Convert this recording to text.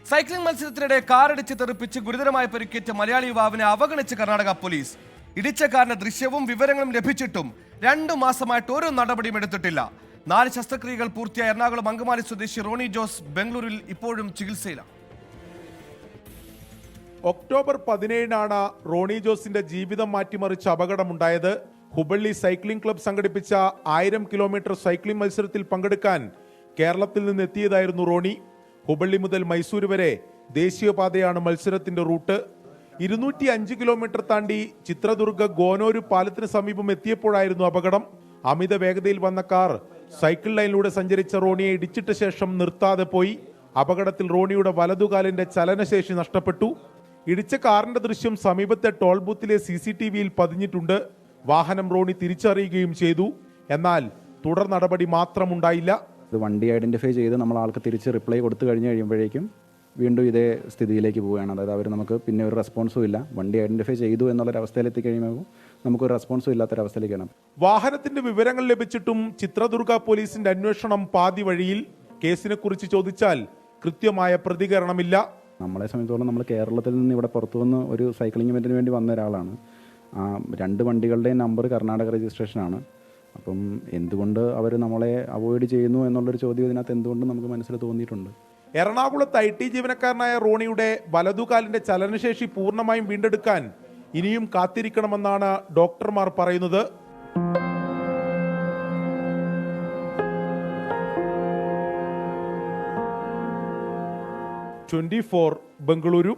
Cycling മത്സരത്തിനിടെ കാറിടിച്ച് തെറിപ്പിച്ച് ഗുരുതരമായി പരിക്കേറ്റ മലയാളി യുവാവിനെ അവഗണിച്ച് കർണാടക പോലീസ്. ഇടിച്ച കാറിന്റെ ദൃശ്യവും വിവരങ്ങളും ലഭിച്ചിട്ടും 2 മാസമായിട്ട് ഒരു നടപടിയും എടുത്തിട്ടില്ല. 4 ശസ്ത്രക്രിയകൾ പൂർത്തിയായ എറണാകുളം അങ്കമാലി സ്വദേശി റോണി ജോസ് ബംഗളൂരിൽ ഇപ്പോഴും ചികിത്സയിലാണ്. ഒക്ടോബർ 17 റോണി ജോസിന്റെ ജീവിതം മാറ്റിമറിച്ച അപകടമുണ്ടായത്. ഹുബള്ളി സൈക്ലിംഗ് ക്ലബ് സംഘടിപ്പിച്ച 1000 കിലോമീറ്റർ സൈക്ലിംഗ് മത്സരത്തിൽ പങ്കെടുക്കാൻ കേരളത്തിൽ നിന്ന് എത്തിയതായിരുന്നു റോണി. ഹുബള്ളി മുതൽ മൈസൂര് വരെ ദേശീയപാതയാണ് മത്സരത്തിന്റെ റൂട്ട്. 205 കിലോമീറ്റർ താണ്ടി ചിത്രദുർഗ ഗോനൂര് പാലത്തിന് സമീപം എത്തിയപ്പോഴായിരുന്നു അപകടം. അമിത വേഗതയിൽ വന്ന കാർ സൈക്കിൾ ലൈനിലൂടെ സഞ്ചരിച്ച റോണിയെ ഇടിച്ചിട്ട ശേഷം നിർത്താതെ പോയി. അപകടത്തിൽ റോണിയുടെ വലതുകാലിന്റെ ചലനശേഷി നഷ്ടപ്പെട്ടു. ഇടിച്ച കാറിന്റെ ദൃശ്യം സമീപത്തെ ടോൾ ബൂത്തിലെ CCTVയിൽ പതിഞ്ഞിട്ടുണ്ട്. വാഹനം റോണി തിരിച്ചറിയുകയും ചെയ്തു. എന്നാൽ തുടർ നടപടി മാത്രമുണ്ടായില്ല. ഇത് വണ്ടി ഐഡന്റിഫൈ ചെയ്ത് നമ്മൾ ആൾക്ക് തിരിച്ച് റിപ്ലൈ കൊടുത്തു കഴിയുമ്പോഴേക്കും വീണ്ടും ഇതേ സ്ഥിതിയിലേക്ക് പോവുകയാണ്. അതായത് അവർ നമുക്ക് പിന്നെ ഒരു റെസ്പോൺസും ഇല്ല. വണ്ടി ഐഡന്റിഫൈ ചെയ്തു എന്നുള്ളൊരവസ്ഥയിലെത്തി കഴിയുമ്പോൾ നമുക്കൊരു റെസ്പോൺസും ഇല്ലാത്തൊരവസ്ഥയിലേക്കാണ്. വാഹനത്തിന്റെ വിവരങ്ങൾ ലഭിച്ചിട്ടും ചിത്രദുർഗ പോലീസിന്റെ അന്വേഷണം പാതി വഴിയിൽ. കേസിനെ കുറിച്ച് ചോദിച്ചാൽ കൃത്യമായ പ്രതികരണമില്ല. നമ്മളെ സംബന്ധിച്ചോളം നമ്മൾ കേരളത്തിൽ നിന്ന് ഇവിടെ പുറത്തു വന്ന് ഒരു സൈക്ലിംഗ് ഇവന്റിന് വേണ്ടി വന്ന ഒരാളാണ്. 2 വണ്ടികളുടെയും നമ്പർ കർണാടക രജിസ്ട്രേഷനാണ്. അപ്പം എന്തുകൊണ്ട് അവർ നമ്മളെ അവോയ്ഡ് ചെയ്യുന്നു എന്നുള്ളൊരു ചോദ്യം ഇതിനകത്ത് എന്തുകൊണ്ട് നമുക്ക് മനസ്സിൽ തോന്നിയിട്ടുണ്ട്. എറണാകുളത്ത് IT ജീവനക്കാരനായ റോണിയുടെ വലതുകാലിന്റെ ചലനശേഷി പൂർണ്ണമായും വീണ്ടെടുക്കാൻ ഇനിയും കാത്തിരിക്കണമെന്നാണ് ഡോക്ടർമാർ പറയുന്നത്. 24 ബംഗളൂരു.